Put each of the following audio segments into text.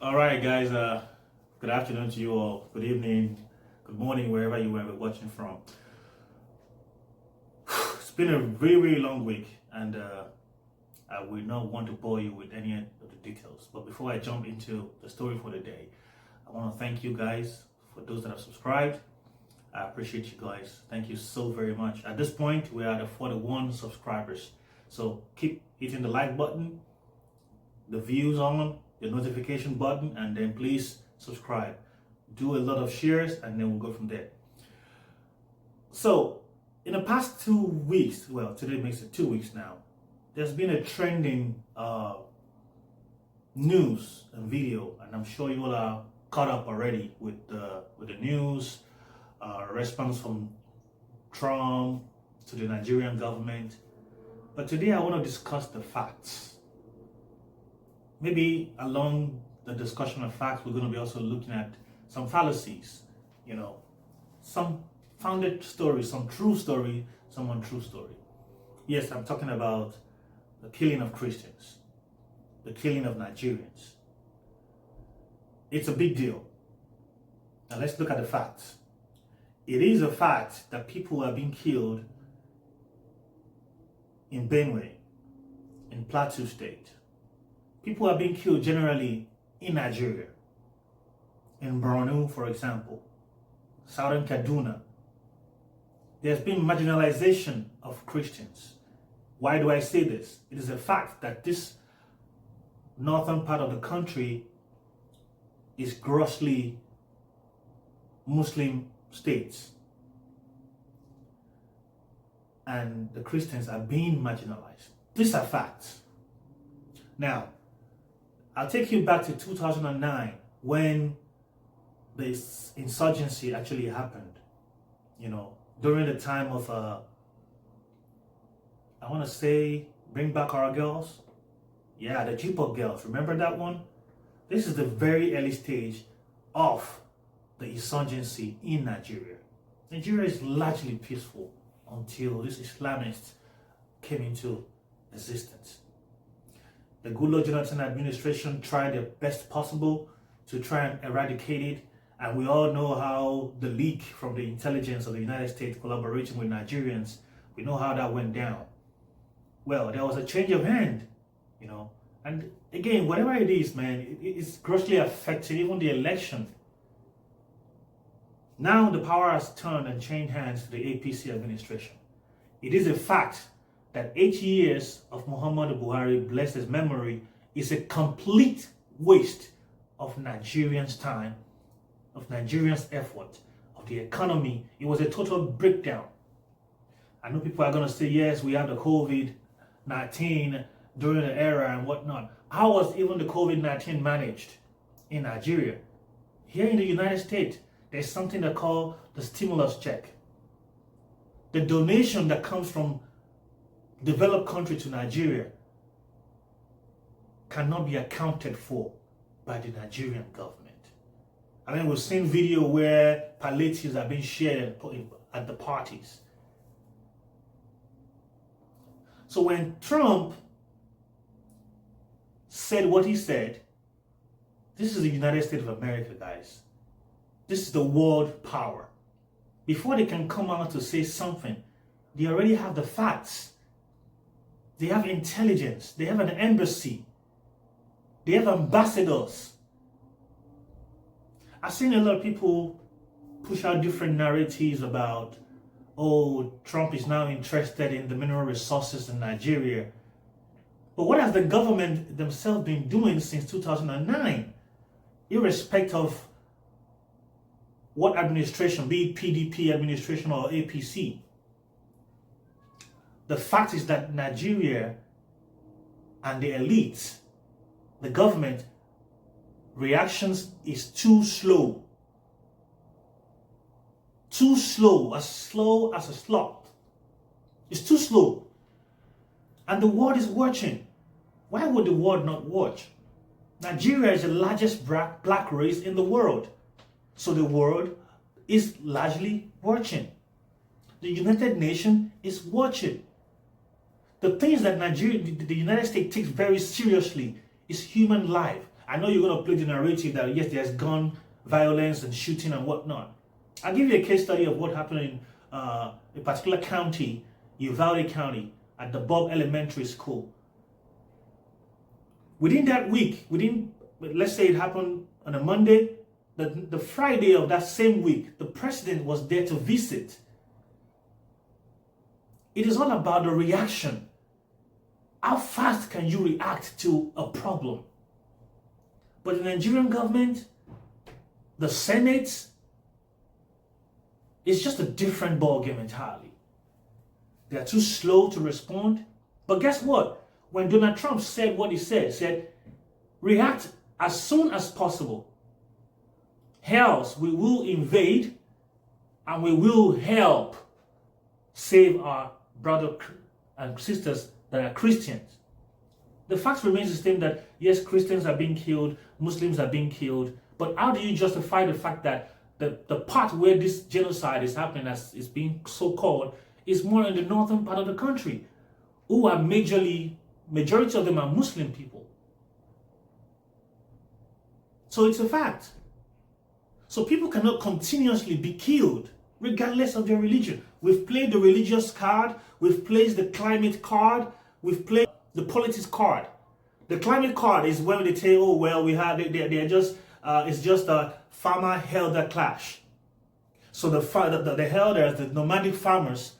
All right, guys. Good afternoon to you all. Good evening. Good morning, wherever you are watching from. It's been a very, very long week, and I will not want to bore you with any of the details. But before I jump into the story for the day, I want to thank you guys for those that have subscribed. I appreciate you guys. Thank you so very much. At this point, we are at 41 subscribers. So keep hitting the like button, the views on, the notification button, and then please subscribe. Do a lot of shares, and then we'll go from there. So in the past 2 weeks, well, today makes it 2 weeks now, there's been a trending news and video, and I'm sure you all are caught up already with the news, response from Trump to the Nigerian government. But today I want to discuss the facts. Maybe along the discussion of facts, we're going to be also looking at some fallacies, some founded stories, some true story, some untrue story. Yes, I'm talking about the killing of Christians, the killing of Nigerians. It's a big deal. Now let's look at the facts. It is a fact that people are being killed in Benue, in Plateau State. People are being killed generally in Nigeria, in Borno, for example, southern Kaduna. There's been marginalization of Christians. Why do I say this? It is a fact that this northern part of the country is grossly Muslim states, and the Christians are being marginalized. These are facts. Now, I'll take you back to 2009 when this insurgency actually happened. During the time of, I want to say, Bring Back Our Girls. Yeah, the Chibok girls. Remember that one? This is the very early stage of the insurgency in Nigeria. Nigeria is largely peaceful until these Islamists came into existence. The Goodluck Jonathan administration tried their best possible to try and eradicate it, and we all know how the leak from the intelligence of the United States collaborating with Nigerians, we know how that went down. Well, there was a change of hand, and again, whatever it is, man, it's grossly affecting even the election. Now the power has turned and changed hands to the APC administration. It is a fact that 8 years of Muhammadu Buhari, bless his memory, is a complete waste of Nigerians' time, of Nigerians' effort, of the economy. It was a total breakdown. I know people are going to say, yes, we have the COVID-19 during the era and whatnot. How was even the COVID-19 managed in Nigeria? Here in the United States, there's something they call the stimulus check. The donation that comes from developed country to Nigeria cannot be accounted for by the Nigerian government. I mean, we've seen video where palliatives are being shared at the parties. So when Trump said what he said, this is the United States of America, guys. This is the world power. Before they can come out to say something, they already have the facts. They have intelligence. They have an embassy. They have ambassadors. I've seen a lot of people push out different narratives about, oh, Trump is now interested in the mineral resources in Nigeria. But what has the government themselves been doing since 2009? Irrespective of what administration, be it PDP administration or APC. The fact is that Nigeria and the elites, the government, reactions is too slow. Too slow as a sloth. It's too slow. And the world is watching. Why would the world not watch? Nigeria is the largest black race in the world. So the world is largely watching. The United Nations is watching. The things that the United States takes very seriously is human life. I know you're going to play the narrative that yes, there's gun violence and shooting and whatnot. I'll give you a case study of what happened in a particular county, Uvalde County, at the Bob Elementary School. Within that week, let's say it happened on a Monday, the Friday of that same week, the president was there to visit. It is all about the reaction. How fast can you react to a problem? But the Nigerian government, the Senate, it's just a different ballgame entirely. They are too slow to respond. But guess what? When Donald Trump said what he said, react as soon as possible. Else we will invade and we will help save our brothers and sisters that are Christians. The fact remains the same that yes, Christians are being killed, Muslims are being killed, but how do you justify the fact that the part where this genocide is happening, as is being so called, is more in the northern part of the country, who are majority of them are Muslim people. So it's a fact. So people cannot continuously be killed regardless of their religion. We've played the religious card, we've played the climate card, we've played the politics card. The climate card is when they say, oh well, they're just it's just a farmer-elder clash. So the elders, the nomadic farmers,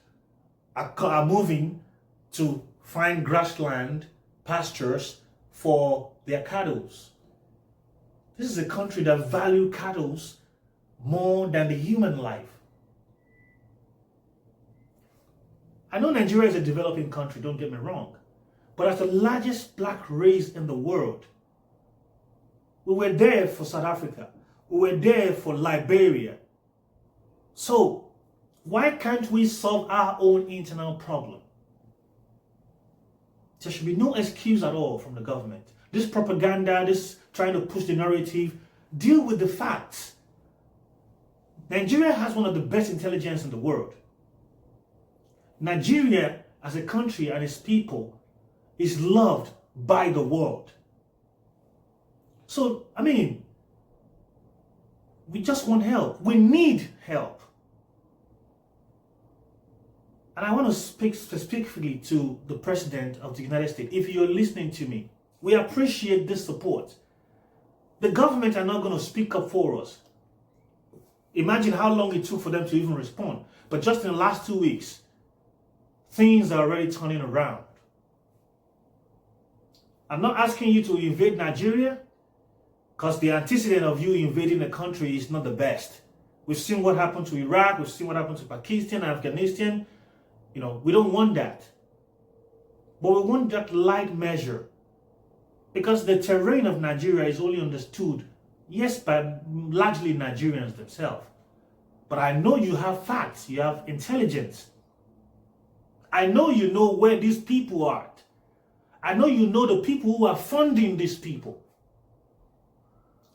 are moving to find grassland, pastures for their cattle. This is a country that values cattle more than the human life. I know Nigeria is a developing country, don't get me wrong, but as the largest black race in the world, we were there for South Africa, we were there for Liberia. So why can't we solve our own internal problem? There should be no excuse at all from the government. This propaganda, this trying to push the narrative, deal with the facts. Nigeria has one of the best intelligence in the world. Nigeria as a country and its people is loved by the world. So, I mean, we just want help. We need help. And I want to speak specifically to the President of the United States. If you're listening to me, we appreciate this support. The government are not going to speak up for us. Imagine how long it took for them to even respond. But just in the last 2 weeks, things are already turning around. I'm not asking you to invade Nigeria, because the antecedent of you invading a country is not the best. We've seen what happened to Iraq, we've seen what happened to Pakistan, Afghanistan. You know, we don't want that. But we want that light measure. Because the terrain of Nigeria is only understood, yes, by largely Nigerians themselves. But I know you have facts, you have intelligence. I know you know where these people are. I know you know the people who are funding these people.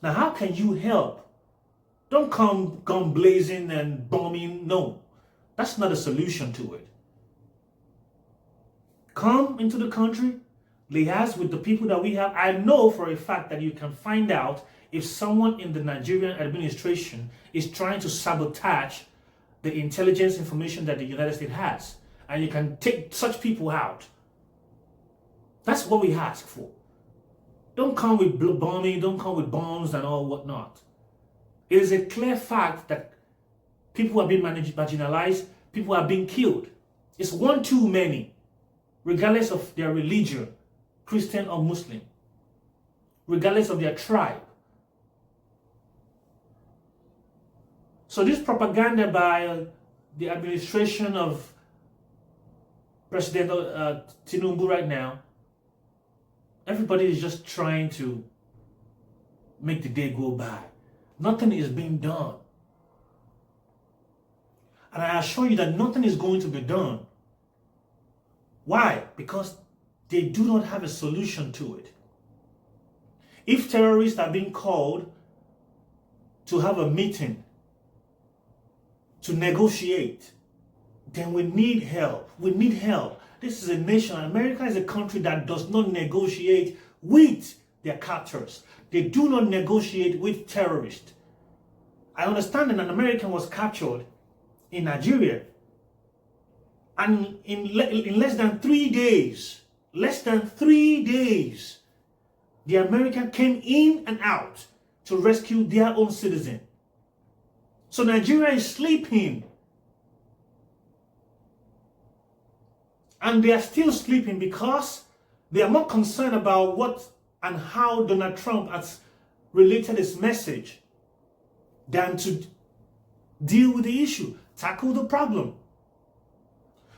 Now, how can you help? Don't come gun blazing and bombing. No, that's not a solution to it. Come into the country, liaise with the people that we have. I know for a fact that you can find out if someone in the Nigerian administration is trying to sabotage the intelligence information that the United States has. And you can take such people out. That's what we ask for. Don't come with bombing, don't come with bombs and all whatnot. It is a clear fact that people are being marginalized, people are being killed. It's one too many, regardless of their religion, Christian or Muslim, regardless of their tribe. So this propaganda by the administration of President Tinubu right now, everybody is just trying to make the day go by. Nothing is being done. And I assure you that nothing is going to be done. Why? Because they do not have a solution to it. If terrorists are being called to have a meeting, to negotiate, then we need help. We need help. This is a nation. America is a country that does not negotiate with their captors. They do not negotiate with terrorists. I understand that an American was captured in Nigeria, and in less than 3 days, the American came in and out to rescue their own citizen. So Nigeria is sleeping. And they are still sleeping because they are more concerned about what and how Donald Trump has related his message than to deal with the issue, tackle the problem.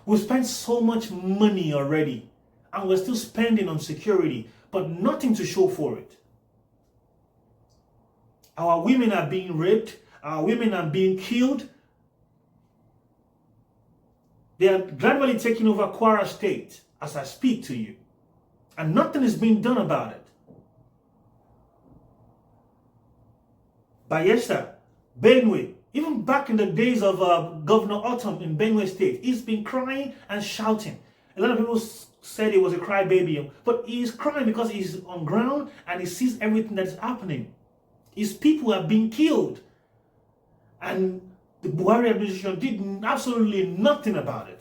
We spent so much money already, and we're still spending on security, but nothing to show for it. Our women are being raped, our women are being killed. They are gradually taking over Kwara State as I speak to you, and nothing is being done about it. Bayelsa, Benue, even back in the days of Governor Autumn in Benue State, he's been crying and shouting. A lot of people said he was a crybaby, but he is crying because he's on ground and he sees everything that is happening. His people are being killed, and the Buhari administration did absolutely nothing about it.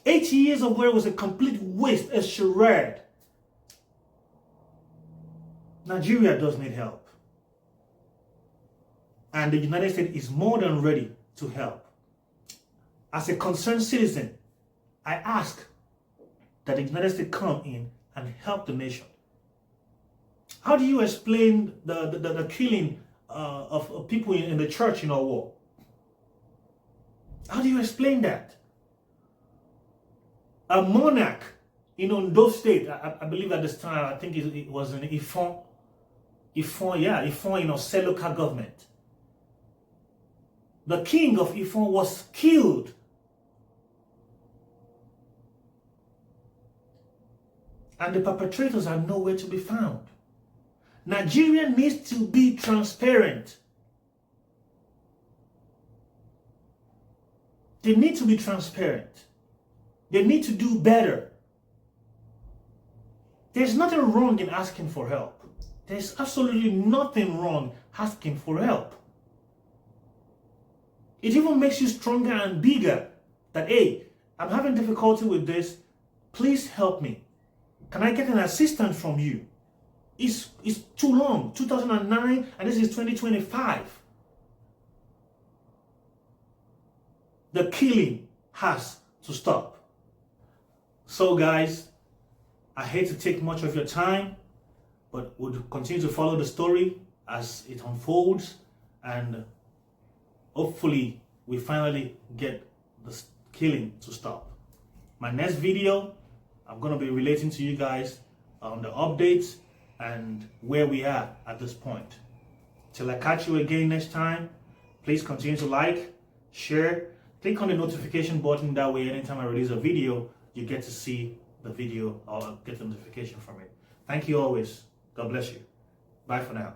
8 years of war was a complete waste, a charade. Nigeria does need help, and the United States is more than ready to help. As a concerned citizen, I ask that the United States come in and help the nation. How do you explain the killing of people in the church in our war? How do you explain that? A monarch in Ondo State, I believe at this time, I think it was in Ifon, in Ose local government. The king of Ifon was killed. And the perpetrators are nowhere to be found. Nigeria needs to be transparent. They need to be transparent. They need to do better. There's nothing wrong in asking for help. There's absolutely nothing wrong asking for help. It even makes you stronger and bigger that, hey, I'm having difficulty with this. Please help me. Can I get an assistance from you? It's too long. 2009 and this is 2025. The killing has to stop. So guys, I hate to take much of your time, but we'll continue to follow the story as it unfolds, and hopefully we finally get the killing to stop. My next video, I'm going to be relating to you guys on the updates and where we are at this point. Till I catch you again next time, please continue to like, share, click on the notification button. That way anytime I release a video, you get to see the video or get the notification from it. Thank you always. God bless you. Bye for now.